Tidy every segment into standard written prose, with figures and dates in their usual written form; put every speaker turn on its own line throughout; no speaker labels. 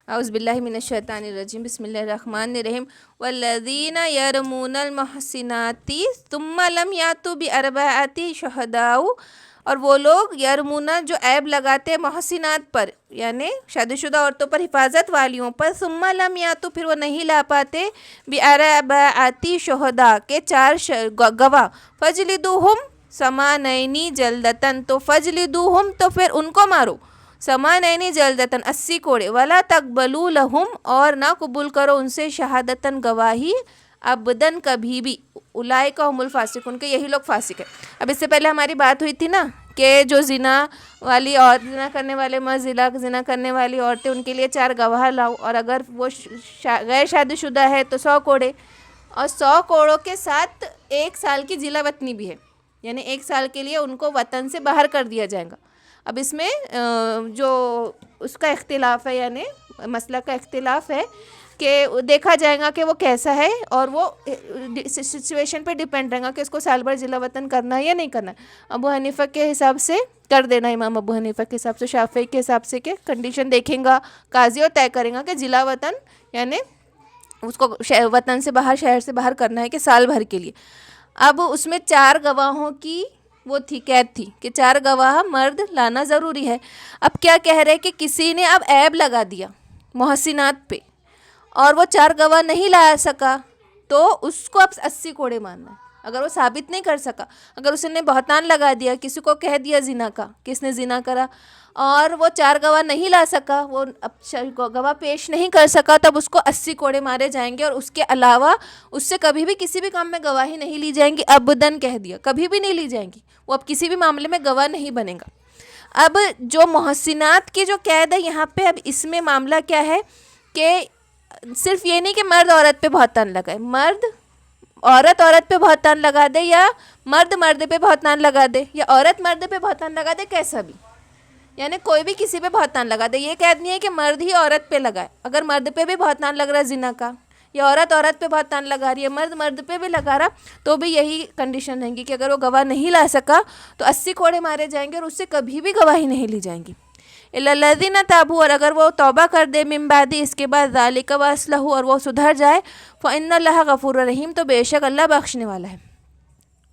اعوذ باللہ من الشیطان الرجیم، بسم اللہ الرحمن الرحیم۔ والذین یرمون المحصنات ثم لم یاتوا باربعۃ شہداء، اور وہ لوگ یرمونا جو عیب لگاتے ہیں محسنات پر، یعنی شادی شدہ عورتوں پر، حفاظت والیوں پر، ثم لم یاتوا پھر وہ نہیں لا پاتے باربعۃ شہداء کے 4 گواہ، فجلدوہم ثمانین جلدتن، تو فجلدوہم تو پھر ان کو مارو، ثمانین جلدتن 80 کوڑے، ولا تقبلوا لہم اور نہ قبول کرو ان سے شہادتن گواہی، ابدن کبھی بھی، اولئک هم الفاسقون کہ یہی لوگ فاسق ہیں۔ اب اس سے پہلے ہماری بات ہوئی تھی نا کہ جو زنا والی اور زنا کرنے والے مرد، زنا کرنے والی عورتیں، ان کے لیے 4 گواہ لاؤ، اور اگر وہ غیر شادی شدہ ہے تو 100 کوڑے، اور 100 کوڑوں کے ساتھ 1 سال کی جلا وطنی بھی ہے، یعنی 1 سال کے لیے ان کو وطن سے باہر کر دیا جائے گا۔ اب اس میں جو اس کا اختلاف ہے، یعنی مسئلہ کا اختلاف ہے کہ دیکھا جائے گا کہ وہ کیسا ہے، اور وہ سچویشن پہ ڈیپینڈ رہے گا کہ اس کو سال بھر جلا وطن کرنا ہے یا نہیں کرنا ہے۔ ابو حنیفہ کے حساب سے کر دینا، امام ابو حنیفہ کے حساب سے، شافعی کے حساب سے کہ کنڈیشن دیکھیں گا قاضی اور طے کریں گا کہ جلا وطن یعنی اس کو وطن سے باہر، شہر سے باہر کرنا ہے کہ سال بھر کے لیے۔ اب اس میں 4 گواہوں کی وہ تھی، قید تھی کہ 4 گواہ مرد لانا ضروری ہے۔ اب کیا کہہ رہے کہ کسی نے اب عیب لگا دیا محسنات پہ اور وہ 4 گواہ نہیں لا سکا، تو اس کو اب 80 کوڑے مارنا ہے۔ اگر وہ ثابت نہیں کر سکا، اگر اس نے بہتان لگا دیا، کسی کو کہہ دیا زنا کا، کس نے زنا کرا، اور وہ 4 گواہ نہیں لا سکا، وہ گواہ پیش نہیں کر سکا، تب اس کو 80 کوڑے مارے جائیں گے، اور اس کے علاوہ اس سے کبھی بھی کسی بھی کام میں گواہی نہیں لی جائیں گی، ابدن کہہ دیا، کبھی بھی نہیں لی جائیں گی، وہ اب کسی بھی معاملے میں گواہ نہیں بنے گا۔ اب جو محسنات کی جو قید ہے یہاں پہ، اب اس میں معاملہ کیا ہے کہ صرف یہ نہیں کہ مرد عورت پہ بہتان لگائے، مرد عورت پہ بہتان لگا دے، یا مرد پہ بہتان لگا دے، یا عورت مرد پہ بہتان لگا دے، کیسا بھی، یعنی کوئی بھی کسی پہ بہتان لگا دے۔ یہ قید نہیں ہے کہ مرد ہی عورت پہ لگائے، اگر مرد پہ بھی بہتان لگ رہا ہے زنا کا، یا عورت پہ بہتان لگا رہی ہے، مرد پہ بھی لگا رہا، تو بھی یہی کنڈیشن رہیں گی کہ اگر وہ گواہ نہیں لا سکا تو 80 کوڑے مارے جائیں گے، اور اس سے کبھی بھی گواہی نہیں لی جائیں گی۔ الا الذین تابوا، اور اگر وہ توبہ کر دے، من بعد اس کے بعد، ذالک واصلحوا، اور وہ سدھر جائے، فإن اللہ غفور رحیم، تو بے شک اللہ بخشنے والا ہے۔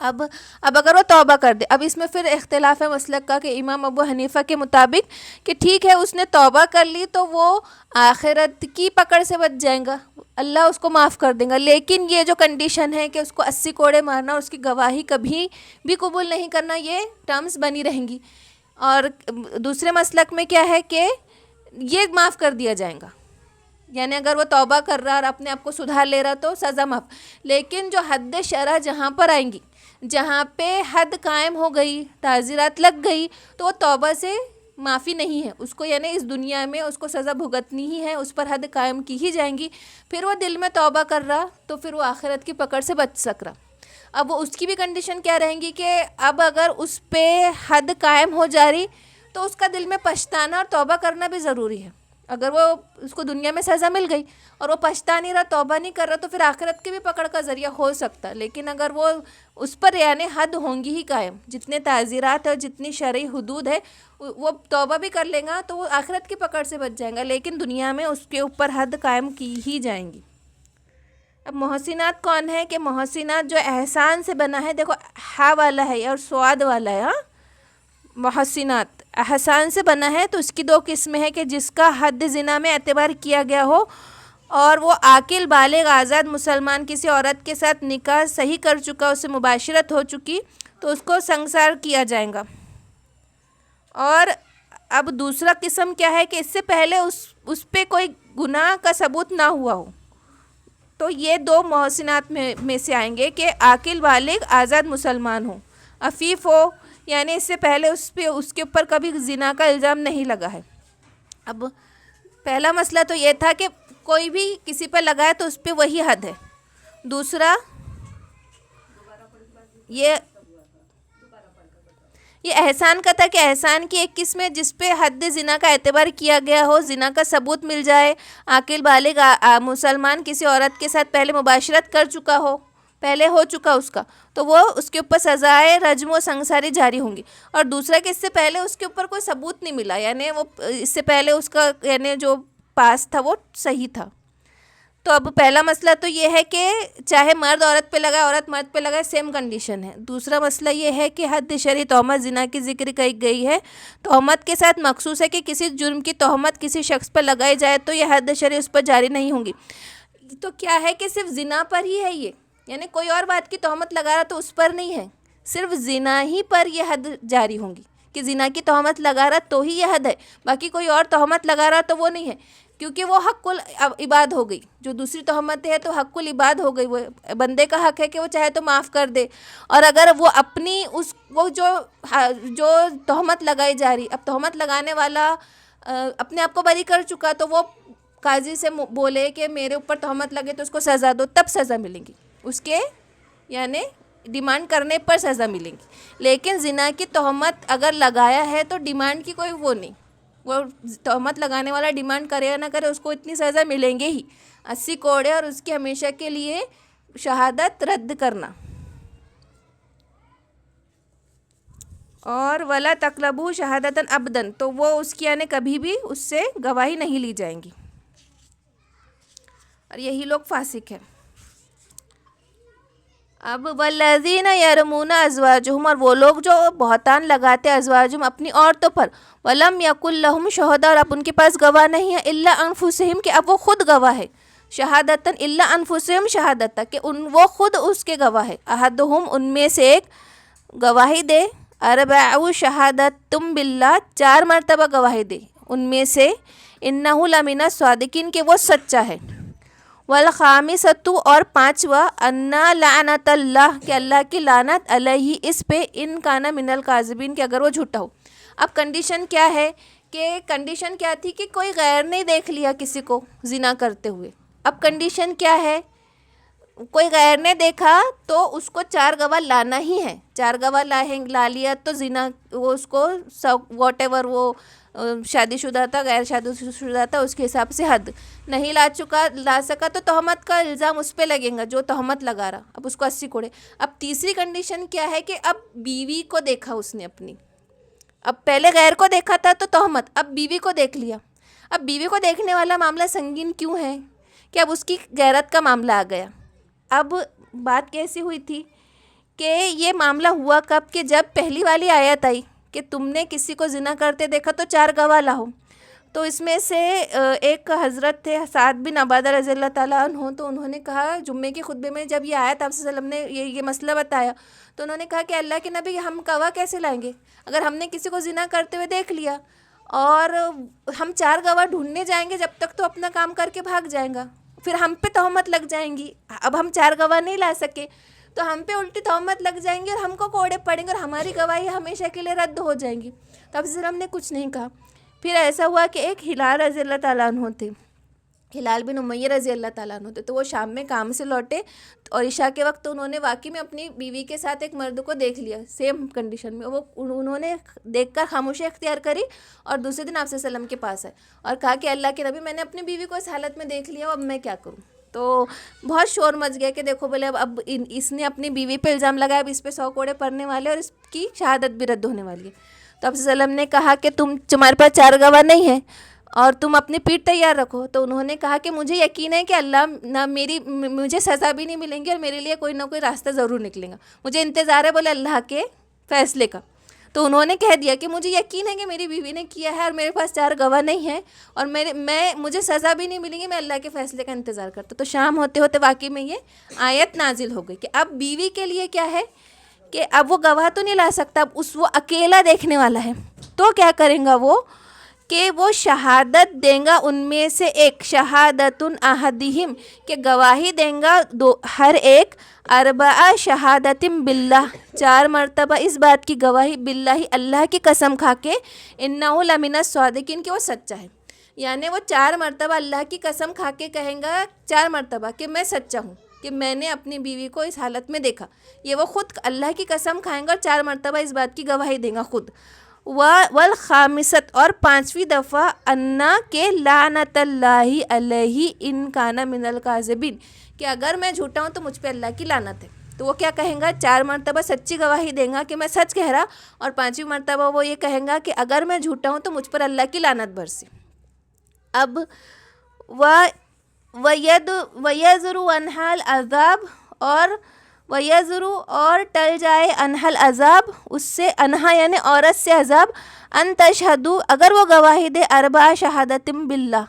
اب اگر وہ توبہ کر دے، اب اس میں پھر اختلاف ہے مسلک کا کہ امام ابو حنیفہ کے مطابق کہ ٹھیک ہے اس نے توبہ کر لی تو وہ آخرت کی پکڑ سے بچ جائیں گا، اللہ اس کو معاف کر دیں گا، لیکن یہ جو کنڈیشن ہے کہ اس کو 80 کوڑے مارنا اور اس کی گواہی کبھی بھی قبول نہیں کرنا، یہ ٹرمز بنی رہیں گی۔ اور دوسرے مسلک میں کیا ہے کہ یہ معاف کر دیا جائے گا، یعنی اگر وہ توبہ کر رہا اور اپنے آپ کو سدھار لے رہا تو سزا معاف، لیکن جو حد شرع جہاں پر آئیں گی، جہاں پہ حد قائم ہو گئی، تعزیرات لگ گئی، تو وہ توبہ سے معافی نہیں ہے اس کو، یعنی اس دنیا میں اس کو سزا بھگتنی ہی ہے، اس پر حد قائم کی ہی جائیں گی۔ پھر وہ دل میں توبہ کر رہا تو پھر وہ آخرت کی پکڑ سے بچ سک رہا۔ اب وہ اس کی بھی کنڈیشن کیا رہیں گی کہ اب اگر اس پہ حد قائم ہو جا رہی تو اس کا دل میں پچھتانا اور توبہ کرنا بھی ضروری ہے۔ اگر وہ اس کو دنیا میں سزا مل گئی اور وہ پچھتا نہیں رہا، توبہ نہیں کر رہا، تو پھر آخرت کی بھی پکڑ کا ذریعہ ہو سکتا ہے، لیکن اگر وہ اس پر یعنی حد ہوں گی ہی قائم، جتنے تعزیرات اور جتنی شرعی حدود ہے وہ توبہ بھی کر لیں گا تو وہ آخرت کی پکڑ سے بچ جائیں گا، لیکن دنیا میں اس کے اوپر حد قائم کی ہی جائیں گی۔ اب محسنات کون ہے کہ محسنات جو احسان سے بنا ہے، دیکھو ہا والا ہے اور سواد والا ہے، ہاں محسنات احسان سے بنا ہے تو اس کی 2 قسمیں ہیں کہ جس کا حد زنا میں اعتبار کیا گیا ہو اور وہ عاقل بالغ آزاد مسلمان کسی عورت کے ساتھ نکاح صحیح کر چکا، اس سے مباشرت ہو چکی، تو اس کو سنگسار کیا جائے گا۔ اور اب دوسرا قسم کیا ہے کہ اس سے پہلے اس پہ کوئی گناہ کا ثبوت نہ ہوا ہو، تو یہ 2 محسنات میں سے آئیں گے کہ عاقل بالغ آزاد مسلمان ہو، عفیف ہو، یعنی اس سے پہلے اس کے اوپر کبھی زنا کا الزام نہیں لگا ہے۔ اب پہلا مسئلہ تو یہ تھا کہ کوئی بھی کسی پہ لگائے تو اس پہ وہی حد ہے۔ دوسرا یہ احسان کا تھا کہ احسان کی ایک قسم ہے جس پہ حد زنا کا اعتبار کیا گیا ہو، زنا کا ثبوت مل جائے، عاقل بالغ مسلمان کسی عورت کے ساتھ پہلے مباشرت کر چکا ہو، پہلے ہو چکا اس کا، تو وہ اس کے اوپر سزائے رجم و سنگساری جاری ہوں گی۔ اور دوسرا کہ اس سے پہلے اس کے اوپر کوئی ثبوت نہیں ملا، یعنی وہ اس سے پہلے اس کا یعنی جو پاس تھا وہ صحیح تھا. تو اب پہلا مسئلہ تو یہ ہے کہ چاہے مرد عورت پہ لگائے عورت مرد پہ لگائے سیم کنڈیشن ہے. دوسرا مسئلہ یہ ہے کہ حد شرعی تہمت زنا کی ذکر کی گئی ہے. تہمت کے ساتھ مخصوص ہے کہ کسی جرم کی تہمت کسی شخص پر لگائی جائے تو یہ حد شرعی اس پر جاری نہیں ہوں گی. تو کیا ہے کہ صرف زنا پر ہی ہے یہ، یعنی کوئی اور بات کی تہمت لگا رہا تو اس پر نہیں ہے، صرف زنا ہی پر یہ حد جاری ہوں گی کہ زنا کی تہمت لگا رہا تو ہی یہ حد ہے. باقی کوئی اور تہمت لگا رہا تو وہ نہیں ہے، کیونکہ وہ حق العباد ہو گئی. جو دوسری تہمت ہے تو حق العباد ہو گئی، وہ بندے کا حق ہے کہ وہ چاہے تو معاف کر دے. اور اگر وہ اپنی وہ جو تہمت لگائی جا رہی، اب تہمت لگانے والا اپنے آپ کو بری کر چکا تو وہ قاضی سے بولے کہ میرے اوپر تہمت لگے تو اس کو سزا دو، تب سزا ملے گی اس کے، یعنی ڈیمانڈ کرنے پر سزا ملے گی. لیکن زنا کی تہمت اگر لگایا ہے تو ڈیمانڈ کی کوئی وہ نہیں، وہ تہمت لگانے والا ڈیمانڈ کرے یا نہ کرے اس کو اتنی سزا ملیں گے ہی، 80 کوڑے اور اس کی ہمیشہ کے لیے شہادت رد کرنا. اور ولا تقلبو شہادتاً ابدن، تو وہ اس کی یعنی کبھی بھی اس سے گواہی نہیں لی جائیں گی. اور یہی لوگ فاسق ہیں. اب والذین یرمون ازواجہم، اور وہ لوگ جو بہتان لگاتے ازواجہم اپنی عورتوں پر، ولم یکن لہم شہداء، اور اب ان کے پاس گواہ نہیں ہے، الا انفسہم، کہ اب وہ خود گواہ ہے، شہادتاً الا انفسہم شہادتا، کہ وہ خود اس کے گواہ ہے، احدہم ان میں سے ایک گواہی دے، اربع شہادتم باللہ 4 مرتبہ گواہی دے ان میں سے، انہ لمن الصادقین، کہ وہ سچا ہے، والخامسۃ، اور 5واں، ان لعنت اللہ، کہ اللہ کی لعنت علیہ اس پہ، ان کانا من الکاذبین، کہ اگر وہ جھوٹا ہو. اب کنڈیشن کیا ہے کہ کنڈیشن کیا تھی کہ کوئی غیر نے دیکھ لیا کسی کو زنا کرتے ہوئے. اب کنڈیشن کیا ہے، کوئی غیر نے دیکھا تو اس کو 4 گواہ لانا ہی ہے. 4 گواہ لا لیا تو زنا وہ اس کو واٹ ایور وہ شادی شدہ تھا غیر شادی شدہ تھا اس کے حساب سے حد نہیں لا سکا تو تہمت کا الزام اس پہ لگیں گا جو تہمت لگا رہا. اب اس کو 80 کوڑے. اب تیسری کنڈیشن کیا ہے کہ اب بیوی کو دیکھا اس نے اپنی، اب پہلے غیر کو دیکھا تھا تو تہمت، اب بیوی کو دیکھ لیا. اب بیوی کو دیکھنے والا معاملہ سنگین کیوں ہے کہ اب اس کی غیرت کا معاملہ آ گیا. اب بات کیسی ہوئی تھی کہ یہ معاملہ ہوا کب کہ جب پہلی والی آیت آئی کہ تم نے کسی کو زنا کرتے دیکھا تو 4 گواہ لاؤ. تو اس میں سے ایک حضرت تھے سعد بن عبادہ رضی اللہ تعالیٰ عنہ، تو انہوں نے کہا جمعے کے خطبے میں جب یہ آیت آپ صلی اللہ علیہ وسلم نے یہ مسئلہ بتایا تو انہوں نے کہا کہ اللہ کے نبی ہم گواہ کیسے لائیں گے اگر ہم نے کسی کو زنا کرتے ہوئے دیکھ لیا اور ہم 4 گواہ ڈھونڈنے جائیں گے جب تک تو اپنا کام کر کے بھاگ جائیں گا، پھر ہم پہ تہمت لگ جائیں گی. اب ہم 4 گواہ نہیں لا سکے تو ہم پہ الٹی تہمت لگ جائیں گی اور ہم کو کوڑے پڑیں گے اور ہماری گواہی ہمیشہ کے لیے رد ہو جائیں گی. تو اب ہم نے کچھ نہیں کہا. پھر ایسا ہوا کہ ایک ہلال رضی اللہ تعالیٰ عنہ تھے، ہلال بن امیہ رضی اللہ تعالیٰ عنہ تھے، تو وہ شام میں کام سے لوٹے اور عشاء کے وقت انہوں نے واقعی میں اپنی بیوی کے ساتھ ایک مرد کو دیکھ لیا سیم کنڈیشن میں. وہ انہوں نے دیکھ کر خاموشی اختیار کری اور دوسرے دن آپ صلی اللہ علیہ وسلم کے پاس آئے اور کہا کہ اللہ کے نبی میں نے اپنی بیوی کو اس حالت میں دیکھ لیا، اب میں کیا کروں. تو بہت شور مچ گیا کہ دیکھو بولے اب اس نے اپنی بیوی پہ الزام لگایا، اب اس پہ 100 کوڑے پڑنے والے اور اس کی شہادت بھی رد ہونے والی ہے. تو آپ صلی اللہ علیہ وسلم نے کہا کہ تمہارے پاس 4 گواہ نہیں ہیں اور تم اپنی پیٹھ تیار رکھو. تو انہوں نے کہا کہ مجھے یقین ہے کہ اللہ نہ مجھے سزا بھی نہیں ملیں گی اور میرے لیے کوئی نہ کوئی راستہ ضرور نکلے گا، مجھے انتظار ہے بولے اللہ کے فیصلے کا. تو انہوں نے کہہ دیا کہ مجھے یقین ہے کہ میری بیوی نے کیا ہے اور میرے پاس 4 گواہ نہیں ہیں اور مجھے سزا بھی نہیں ملے گی، میں اللہ کے فیصلے کا انتظار کرتا. تو شام ہوتے ہوتے واقعی میں یہ آیت نازل ہو گئی کہ اب بیوی کے لیے کیا ہے کہ اب وہ گواہ تو نہیں لا سکتا، اب وہ اکیلا دیکھنے والا ہے. تو کیا کریں گا وہ کہ وہ شہادت دیں گا ان میں سے ایک، شہادت احدہم، کہ گواہی دیں گا ہر ایک، 4 شہادت باللہ، 4 مرتبہ اس بات کی گواہی، باللہ اللہ کی قسم کھا کے، انہ لمن الصادقین، کہ وہ سچا ہے. یعنی وہ 4 مرتبہ اللہ کی قسم کھا کے کہیں گا 4 مرتبہ کہ میں سچا ہوں، کہ میں نے اپنی بیوی کو اس حالت میں دیکھا. یہ وہ خود اللہ کی قسم کھائیں گا اور 4 مرتبہ اس بات کی گواہی دیں گا خود. والخامست، اور 5ویں دفعہ، انا کہ لعنت اللہ علیہ ان کانا من الکاذبین، کہ اگر میں جھوٹا ہوں تو مجھ پہ اللہ کی لعنت ہے. تو وہ کیا کہیں گا 4 مرتبہ سچی گواہی دیں گا کہ میں سچ کہہ رہا اور 5ویں مرتبہ وہ یہ کہیں گا کہ اگر میں جھوٹا ہوں تو مجھ پر اللہ کی لعنت برسے. اب وَيَزْرُ عَنْهَا الْعَذَابَ وَيَزْرُ اور ٹل جائے عنہا العذاب اس سے، انہا یعنی عورت سے عذاب، ان تشہدو اگر وہ گواہی دے، اربع شہادت باللہ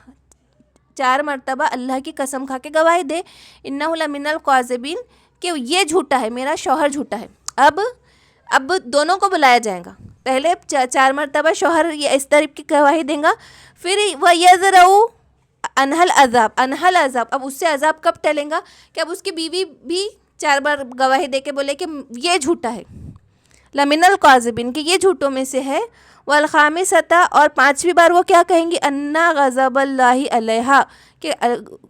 4 مرتبہ اللہ کی قسم کھا کے گواہی دے، انہ لمن القاذبین کہ یہ جھوٹا ہے، میرا شوہر جھوٹا ہے۔ اب دونوں کو بلایا جائے گا، پہلے 4 مرتبہ شوہر یہ اس طرح کی گواہی دیں گا، پھر وَيَزْرَعُ عَنْهَا الْعَذَابَ اب اس سے عذاب کب ٹلیں گا کہ اب اس کی بیوی بھی 4 بار گواہی دے کے بولے کہ یہ جھوٹا ہے، لمن القاذبین کہ یہ جھوٹوں میں سے ہے، والخامسۃ اور 5ویں بار وہ کیا کہیں گی، ان غضب اللہ علیہا کہ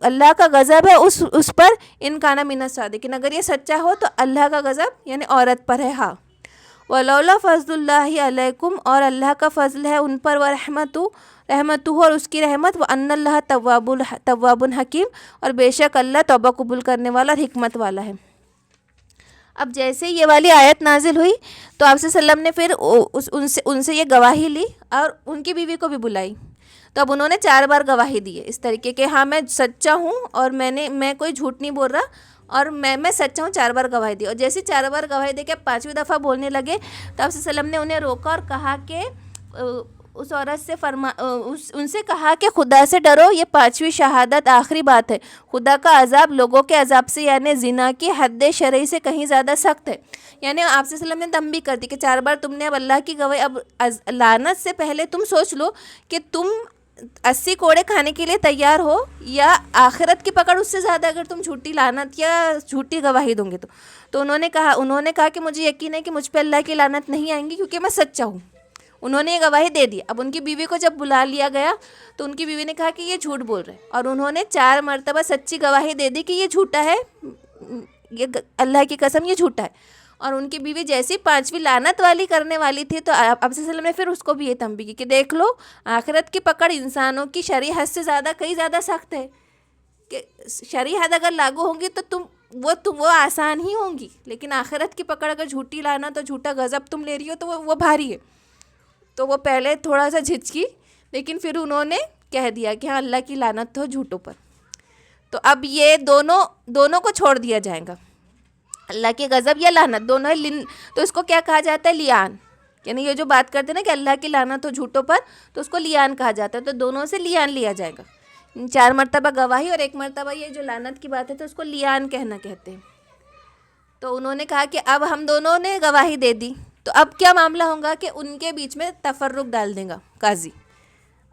اللہ کا غضب ہے اس پر، ان کانا من الصادقین اگر یہ سچا ہو تو اللہ کا غضب یعنی عورت پر ہے۔ ہاں ولولا فضل اللہ علیکم اور اللہ کا فضل ہے ان پر، ورحمتہ اور اس کی رحمت، وان اللہ تواب حکیم اور بے شک اللہ توبہ قبول کرنے والا اور حکمت والا ہے۔ اب جیسے یہ والی آیت نازل ہوئی تو آپ صلی اللہ علیہ وسلم نے پھر ان سے یہ گواہی لی اور ان کی بیوی کو بھی بلائی، تو اب انہوں نے 4 بار گواہی دی ہے اس طریقے کہ ہاں میں سچا ہوں اور میں کوئی جھوٹ نہیں بول رہا اور میں سچا ہوں، 4 بار گواہی دی، اور جیسے 4 بار گواہی دے کے اب 5ویں دفعہ بولنے لگے تو آپ صلی اللہ علیہ وسلم نے انہیں روکا اور کہا کہ اس عورت سے ان سے کہا کہ خدا سے ڈرو، یہ 5ویں شہادت آخری بات ہے، خدا کا عذاب لوگوں کے عذاب سے یعنی زنا کی حد شرعی سے کہیں زیادہ سخت ہے۔ یعنی آپ صلی اللہ علیہ وسلم نے تنبیہ کر دی کہ 4 بار تم نے اب اللہ کی گواہی، اب لعنت سے پہلے تم سوچ لو کہ تم 80 کوڑے کھانے کے لیے تیار ہو یا آخرت کی پکڑ اس سے زیادہ اگر تم جھوٹی لعنت یا جھوٹی گواہی دوں گے تو انہوں نے کہا کہ مجھے یقین ہے کہ مجھ پہ اللہ کی لعنت نہیں آئیں گی کیونکہ میں سچا ہوں۔ انہوں نے یہ گواہی دے دی۔ اب ان کی بیوی کو جب بلا لیا گیا تو ان کی بیوی نے کہا کہ یہ جھوٹ بول رہے، اور انہوں نے 4 مرتبہ سچی گواہی دے دی کہ یہ جھوٹا ہے، یہ اللہ کی قسم یہ جھوٹا ہے، اور ان کی بیوی جیسی 5ویں لعنت والی کرنے والی تھی تو آپ صلی اللہ علیہ وسلم نے پھر اس کو بھی یہ تنبیہ کی کہ دیکھ لو آخرت کی پکڑ انسانوں کی شرعی حد سے زیادہ کئی زیادہ سخت ہے، کہ شرعی حد اگر لاگو ہوں گی تو وہ آسان ہی ہوں گی، لیکن آخرت کی پکڑ اگر جھوٹی لعنت اور جھوٹا غضب تم لے رہی ہو تو وہ بھاری ہے۔ تو وہ پہلے تھوڑا سا جھجکی لیکن پھر انہوں نے کہہ دیا کہ ہاں اللہ کی لعنت ہو جھوٹوں پر۔ تو اب یہ دونوں کو چھوڑ دیا جائے گا، اللہ کی غضب یا لعنت دونوں ہے، تو اس کو کیا کہا جاتا ہے، لیان، یعنی یہ جو بات کرتے ہیں نا کہ اللہ کی لعنت ہو جھوٹوں پر تو اس کو لیان کہا جاتا ہے، تو دونوں سے لیان لیا جائے گا، 4 مرتبہ گواہی اور 1 مرتبہ یہ جو لعنت کی بات ہے تو اس کو لیان کہتے ہیں۔ تو انہوں نے کہا کہ اب ہم دونوں نے گواہی دے دی تو اب کیا معاملہ ہوگا کہ ان کے بیچ میں تفرق ڈال دے گا قاضی،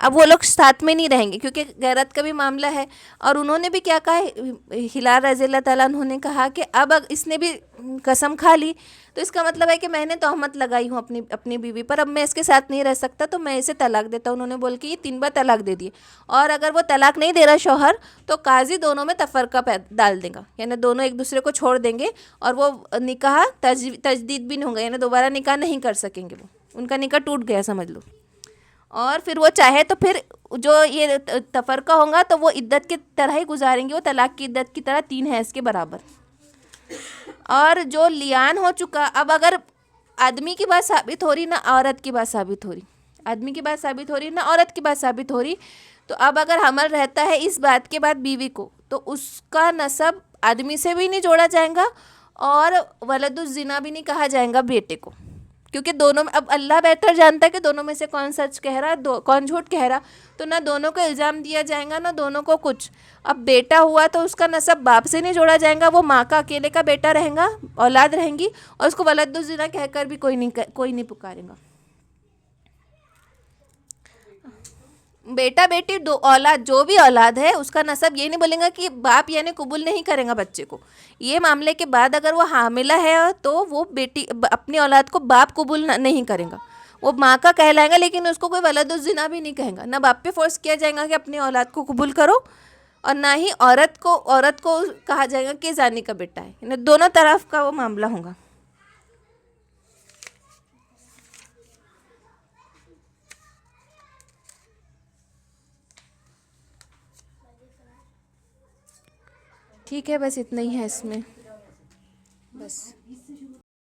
اب وہ لوگ ساتھ میں نہیں رہیں گے کیونکہ غیرت کا بھی معاملہ ہے۔ اور انہوں نے بھی کیا کہا، ہلال رضی اللہ تعالیٰ عنہ نے کہا کہ اب اس نے بھی قسم کھا لی تو اس کا مطلب ہے کہ میں نے تہمت لگائی ہوں اپنی بیوی پر، اب میں اس کے ساتھ نہیں رہ سکتا تو میں اسے طلاق دیتا ہوں۔ انہوں نے بول کے یہ 3 بار طلاق دے دیے، اور اگر وہ طلاق نہیں دے رہا شوہر تو قاضی دونوں میں تفرقہ ڈال دے گا، یعنی دونوں ایک دوسرے کو چھوڑ دیں گے اور وہ نکاح تجدید بھی نہیں ہوگا، یعنی دوبارہ نکاح نہیں کر سکیں گے، وہ ان کا نکاح ٹوٹ گیا سمجھ لو۔ اور پھر وہ چاہے تو پھر جو یہ تفرقہ ہوگا تو وہ عدت کی طرح ہی گزاریں گے، وہ طلاق کی عدت کی طرح 3 حیض کے برابر۔ اور جو لیان ہو چکا، اب اگر آدمی کی بات ثابت ہو رہی نہ عورت کی بات ثابت ہو رہی، آدمی کی بات ثابت ہو رہی نہ عورت کی بات ثابت ہو رہی، تو اب اگر حمل رہتا ہے اس بات کے بعد بیوی کو تو اس کا نسب آدمی سے بھی نہیں جوڑا جائے گا اور ولد الزنا بھی نہیں کہا جائے گا بیٹے کو، کیونکہ دونوں میں اب اللہ بہتر جانتا ہے کہ دونوں میں سے کون سچ کہہ رہا کون جھوٹ کہہ رہا، تو نہ دونوں کو الزام دیا جائے گا نہ دونوں کو کچھ۔ اب بیٹا ہوا تو اس کا نسب باپ سے نہیں جوڑا جائے گا، وہ ماں کا اکیلے کا بیٹا رہے گا، اولاد رہیں گی، اور اس کو ولد الزنا کہہ کر بھی کوئی نہیں پکارے گا۔ بیٹا بیٹی دو اولاد، جو بھی اولاد ہے اس کا نسب یہ نہیں بولیں گا کہ باپ یعنی قبول نہیں کرے گا بچے کو، یہ معاملے کے بعد اگر وہ حاملہ ہے تو وہ بیٹی اپنی اولاد کو باپ قبول نہیں کرے گا، وہ ماں کا کہلائے گا لیکن اس کو کوئی ولد الزنا بھی نہیں کہے گا، نہ باپ پہ فورس کیا جائے گا کہ اپنی اولاد کو قبول کرو، اور نہ ہی عورت کو کہا جائے گا کہ زانی کا بیٹا ہے، یعنی دونوں طرف کا وہ معاملہ ہوگا۔ ٹھیک ہے، بس اتنا ہی ہے اس میں۔